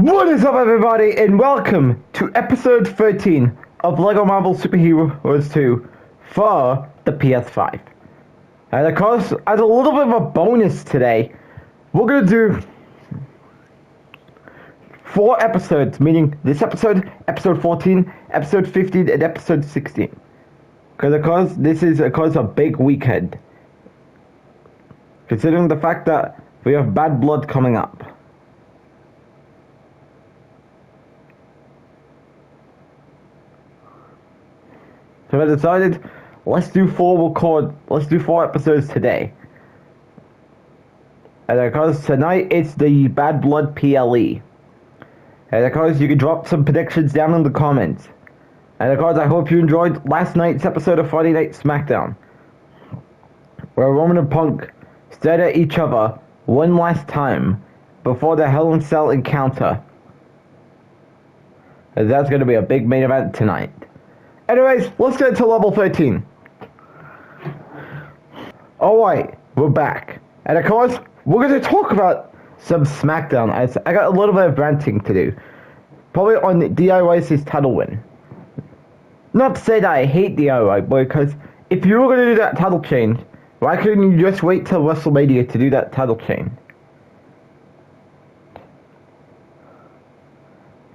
What is up, everybody, and welcome to episode 13 of LEGO Marvel Super Heroes 2 for the PS5. And of course, as a little bit of a bonus today, we're going to do 4 episodes, meaning this episode, episode 14, episode 15, and episode 16. Because of course, this is of course a big weekend. Considering the fact that we have Bad Blood coming up. So I decided, let's do 4 episodes today. And of course, tonight it's the Bad Blood PLE. And of course, you can drop some predictions down in the comments. And of course, I hope you enjoyed last night's episode of Friday Night SmackDown, where Roman and Punk stared at each other one last time before the Hell in a Cell encounter. And that's going to be a big main event tonight. Anyways, let's get to level 13. Alright, we're back. And of course, we're going to talk about some SmackDown, as I got a little bit of ranting to do. Probably on DIY's title win. Not to say that I hate DIY, because if you were going to do that title change, why couldn't you just wait till WrestleMania to do that title change?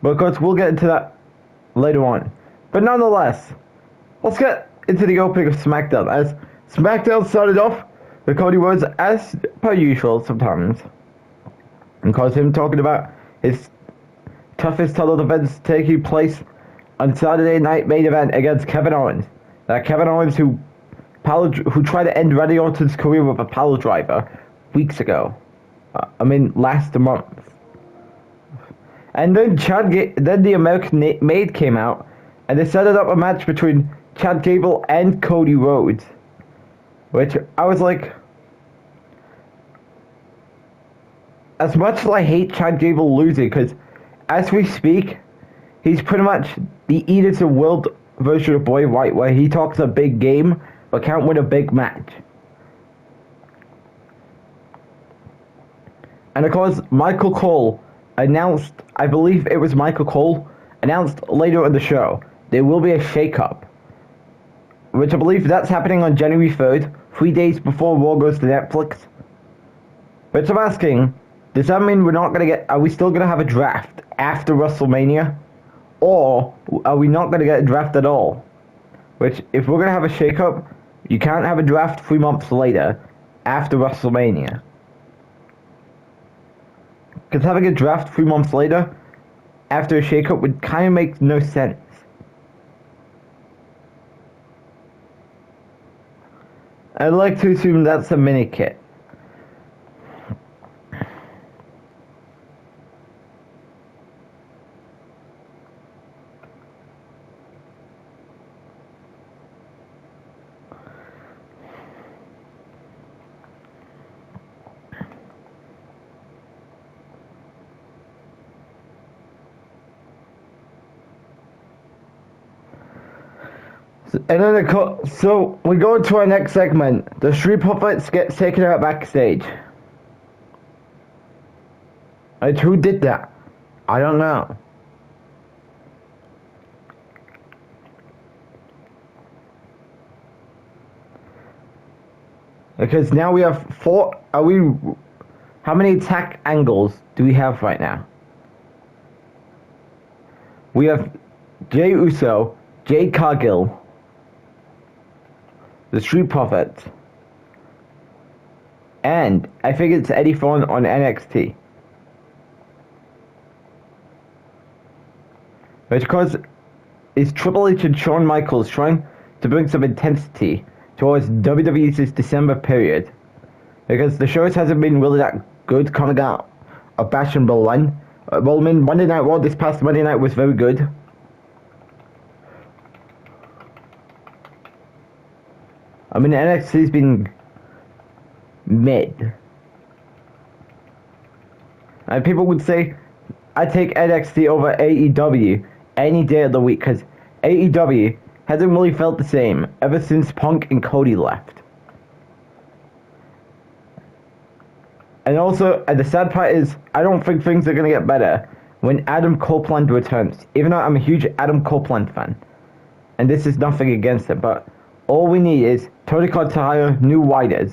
But of course, we'll get into that later on. But nonetheless, let's get into the opening of SmackDown, as SmackDown started off with Cody Rhodes, as per usual sometimes. And caused him talking about his toughest title defense taking place on Saturday night main event against Kevin Owens. Kevin Owens who tried to end Randy Orton's career with a pile driver weeks ago. Last month. And then then the American Maid came out, and they set up a match between Chad Gable and Cody Rhodes. Which I was like, as much as I hate Chad Gable losing, because as we speak, he's pretty much the Edith of World version of Boy White, where he talks a big game, but can't win a big match. And of course, Michael Cole announced, I believe it was Michael Cole, announced later in the show, there will be a shake-up. Which I believe that's happening on January 3rd, 3 days before Raw goes to Netflix. Which I'm asking, does that mean are we still gonna have a draft after WrestleMania? Or are we not gonna get a draft at all? Which, if we're gonna have a shake-up, you can't have a draft 3 months later, after WrestleMania. Because having a draft 3 months later, after a shake-up, would kind of make no sense. I'd like to assume that's a mini-kit. And then so we go to our next segment. The Street Profits gets taken out backstage. And who did that? I don't know. Because now we have 4. How many attack angles do we have right now? We have Jey Uso, Jade Cargill, the Street Profits, and I think it's Eddie Thorne on NXT. Which, of course, is Triple H and Shawn Michaels trying to bring some intensity towards WWE's December period. Because the shows hasn't been really that good coming out of Bash and Berlin. Monday Night Raw this past Monday night was very good. NXT's been mid. And people would say, I take NXT over AEW any day of the week, because AEW hasn't really felt the same ever since Punk and Cody left. And also, the sad part is, I don't think things are going to get better when Adam Copeland returns. Even though I'm a huge Adam Copeland fan, and this is nothing against it, but all we need is Tony Khan to hire new writers.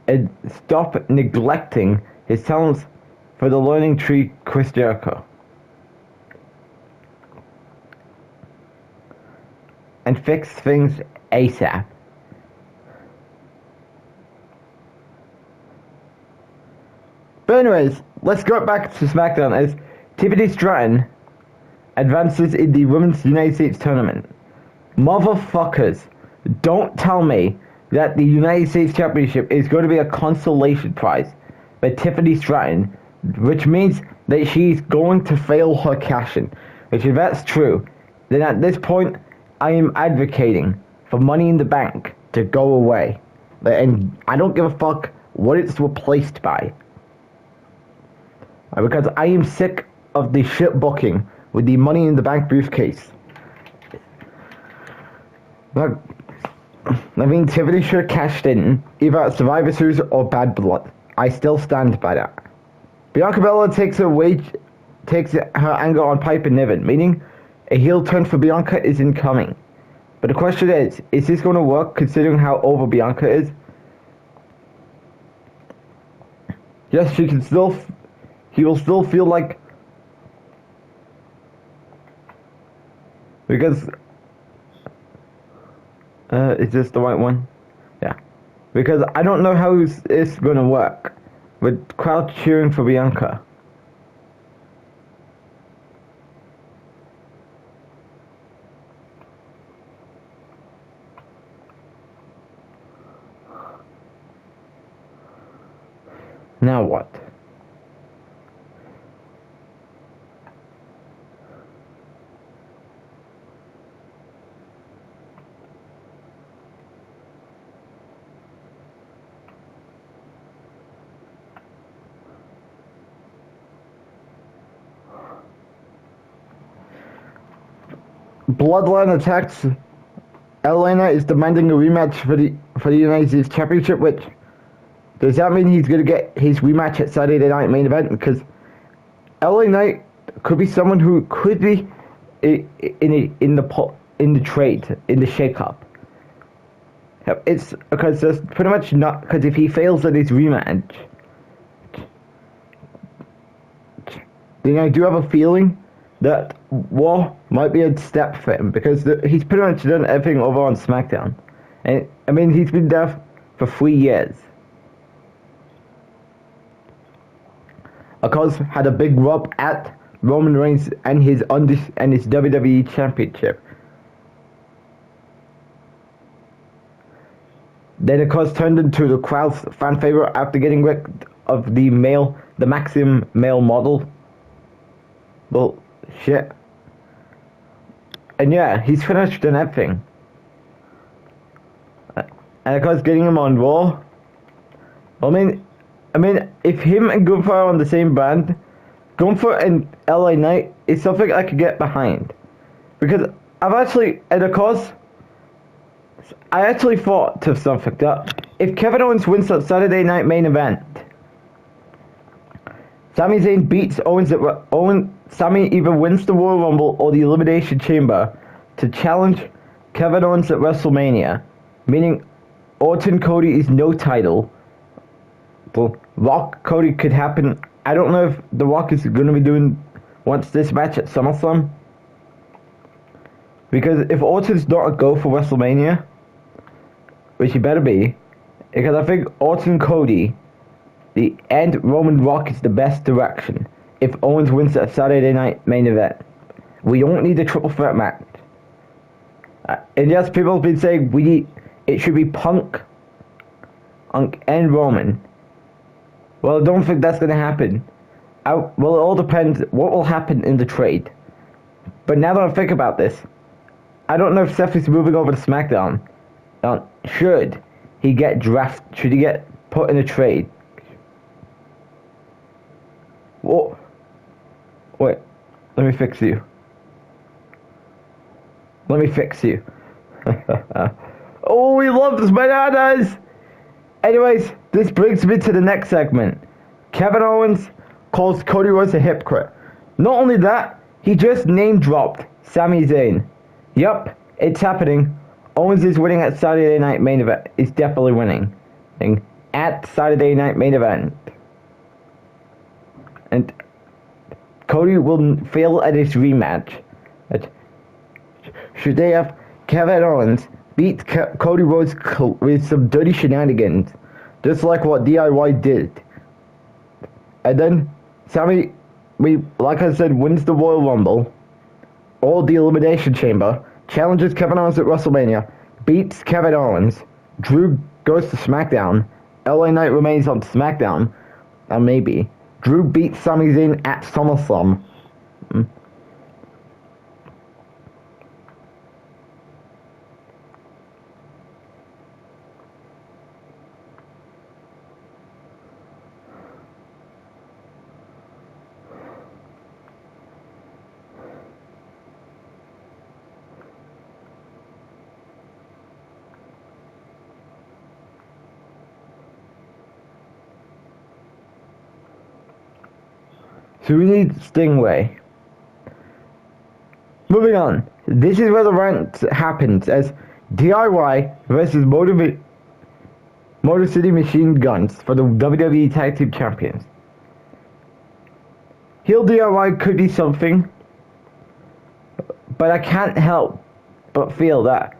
And stop neglecting his talents for the learning tree, Chris Jericho. And fix things ASAP. But anyways, let's go back to SmackDown as Tiffany Stratton advances in the Women's United States Tournament. Motherfuckers, don't tell me that the United States Championship is going to be a consolation prize for Tiffany Stratton, which means that she's going to fail her cash-in. Which, if that's true, then at this point, I am advocating for Money in the Bank to go away. And I don't give a fuck what it's replaced by. Because I am sick of the shit booking with the Money in the Bank briefcase. Look, I mean, Tiffany should have cashed in either at Survivor Series or Bad Blood. I still stand by that. Bianca Belair takes her anger on Piper Niven, meaning a heel turn for Bianca is incoming. But the question is this going to work considering how over Bianca is? Yes, he will still feel like, because is this the right one? Yeah. Because I don't know how it's going to work with crowd cheering for Bianca. Now what? Bloodline attacks. Elena is demanding a rematch for the United States Championship, which does that mean he's gonna get his rematch at Saturday Night Main Event? Because LA Knight could be someone who could be in the trade, in the shakeup. It's because there's pretty much not, because if he fails at his rematch, then I do have a feeling that War might be a step for him, because he's pretty much done everything over on SmackDown. And I mean, he's been there for 3 years. Of course, had a big rub at Roman Reigns and his WWE Championship. Then of course turned into the crowd's fan favorite after getting rid of the Maxim male model. Well, shit. And yeah, he's finished and everything. And of course getting him on Raw. I mean, if him and Gunther are on the same brand, Gunther and LA Knight is something I could get behind. Because I actually thought of something that if Kevin Owens wins that Saturday Night Main Event, Sami Zayn beats Owens Sami either wins the Royal Rumble or the Elimination Chamber to challenge Kevin Owens at WrestleMania, meaning Orton Cody is no title. The Rock Cody could happen. I don't know if The Rock is going to be doing once this match at SummerSlam. Because if Orton's not a go for WrestleMania, which he better be, because I think Orton Cody, the end Roman Rock is the best direction. If Owens wins that Saturday Night Main Event, we don't need a triple threat match. And yes, people have been saying it should be Punk and Roman. Well, I don't think that's going to happen. Well, it all depends what will happen in the trade. But now that I think about this, I don't know if Seth is moving over to SmackDown. Should he get drafted? Should he get put in a trade? Whoa. Wait, let me fix you. Let me fix you. Oh, we love this bananas! Anyways, this brings me to the next segment. Kevin Owens calls Cody Rhodes a hypocrite. Not only that, he just name dropped Sami Zayn. Yup, it's happening. Owens is winning at Saturday Night Main Event. He's definitely winning. At Saturday Night Main Event. And Cody will fail at his rematch. Should they have Kevin Owens beat Cody Rhodes with some dirty shenanigans, just like what DIY did. And then Sami, like I said, wins the Royal Rumble, or the Elimination Chamber, challenges Kevin Owens at WrestleMania, beats Kevin Owens, Drew goes to SmackDown, LA Knight remains on SmackDown, and maybe Drew beats Sami Zayn at SummerSlam. So we need Stingray. Moving on. This is where the rant happens as DIY versus Motor City Machine Guns for the WWE Tag Team Champions. Heel DIY could be something, but I can't help but feel that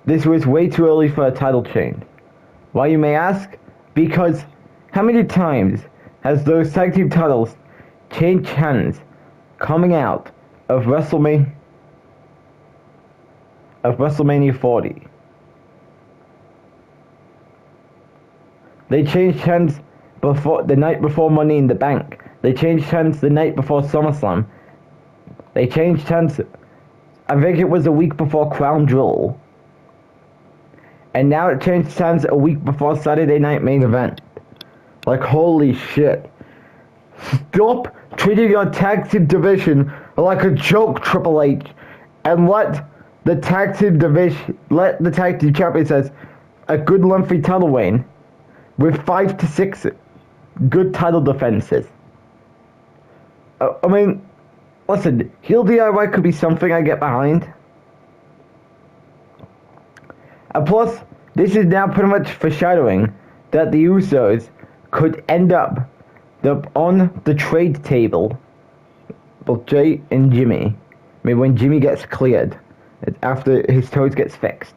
this was way too early for a title change. Why, you may ask? Because how many times has those tag team titles changed hands coming out of WrestleMania 40? They changed hands the night before Money in the Bank. They changed hands the night before SummerSlam. They changed hands, I think it was a week before Crown Jewel. And now it changed hands a week before Saturday Night Main Event. Like, holy shit. Stop treating your tag team division like a joke, Triple H, and let the tag team champions has a good lengthy title reign with 5 to 6 good title defenses. I mean, listen, heel DIY could be something I get behind. And plus, this is now pretty much foreshadowing that the Usos could end up on the trade table, both Jay and Jimmy. I mean, when Jimmy gets cleared, after his toes gets fixed,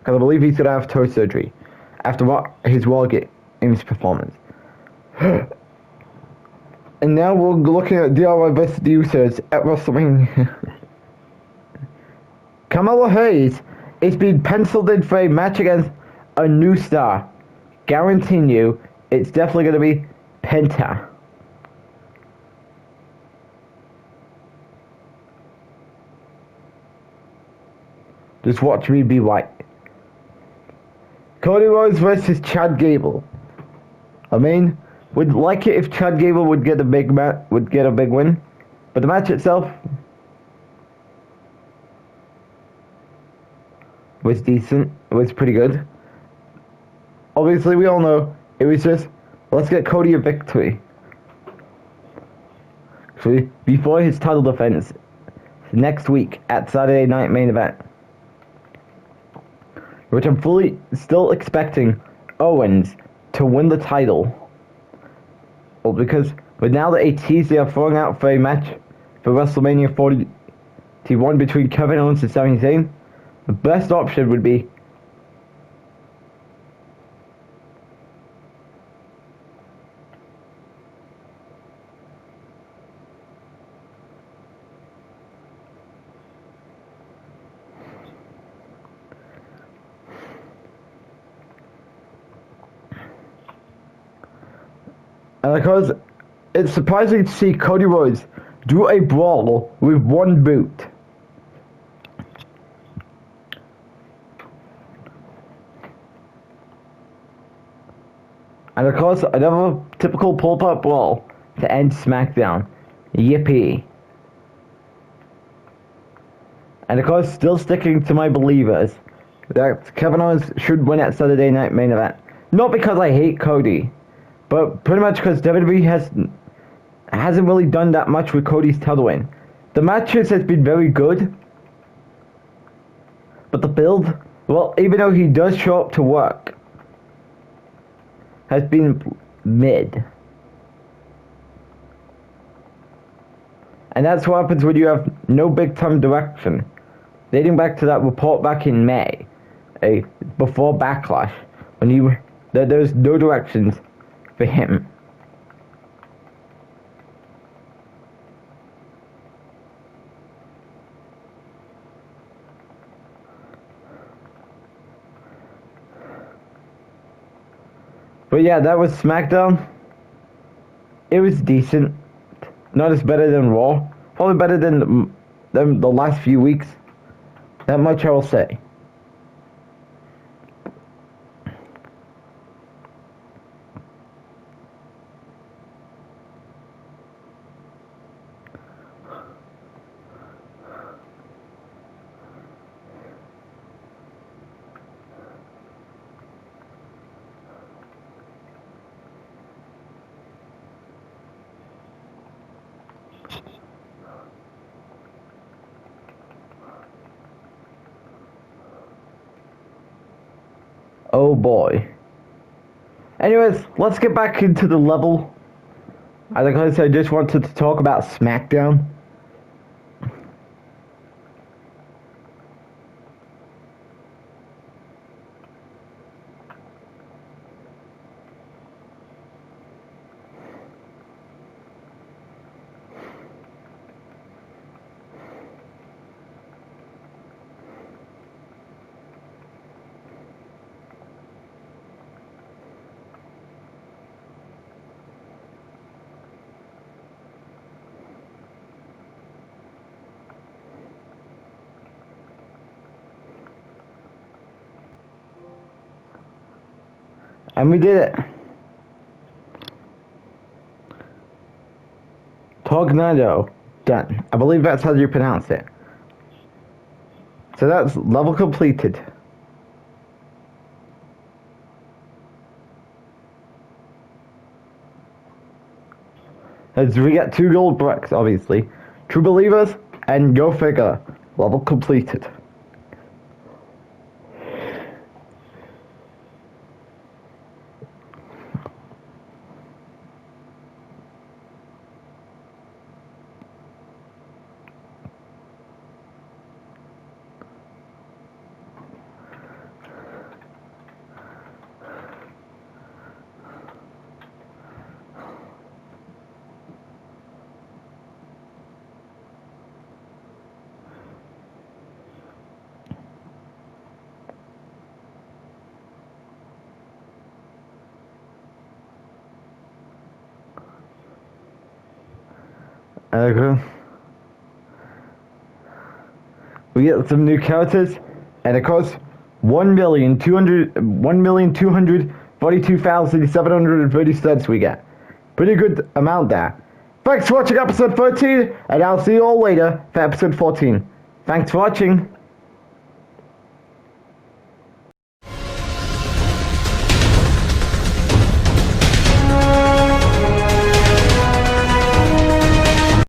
because I believe he's gonna have toe surgery after his War Games performance. And now we're looking at DIY vs. the Usos at WrestleMania. Carmelo Hayes is being penciled in for a match against a new star. Guaranteeing you, it's definitely going to be Penta. Just watch me be white. Cody Rhodes versus Chad Gable. I mean, would like it if Chad Gable would get a big win, but the match itself was decent. It was pretty good. Obviously, we all know it was just, let's get Cody a victory. Actually, before his title defense next week at Saturday Night Main Event, which I'm still expecting Owens to win the title. Well, because with now the ATs they are throwing out for a match for WrestleMania 41 between Kevin Owens and Sami Zayn, the best option would be because it's surprising to see Cody Rhodes do a brawl with one boot. And of course, another typical pull-up brawl to end SmackDown. Yippee. And of course, still sticking to my believers, that Kevin Owens should win at Saturday Night Main Event. Not because I hate Cody, but pretty much because WWE hasn't really done that much with Cody's title win. The matches has been very good, but the build, well, even though he does show up to work, has been mid. And that's what happens when you have no big time direction. Dating back to that report back in May, before Backlash, when there's no directions for him. But yeah, that was SmackDown. It was decent. Not as better than Raw. Probably better than the last few weeks. That much I will say. Oh boy. Anyways, let's get back into the level. Like I said, I just wanted to talk about SmackDown. And we did it. Torg-Nado. Done. I believe that's how you pronounce it. So that's level completed. As we get 2 gold bricks, obviously. True Believers, and go figure. Level completed. Okay. We get some new characters, and of course, 1,242,730 cents we get. Pretty good amount there. Thanks for watching episode 13, and I'll see you all later for episode 14. Thanks for watching.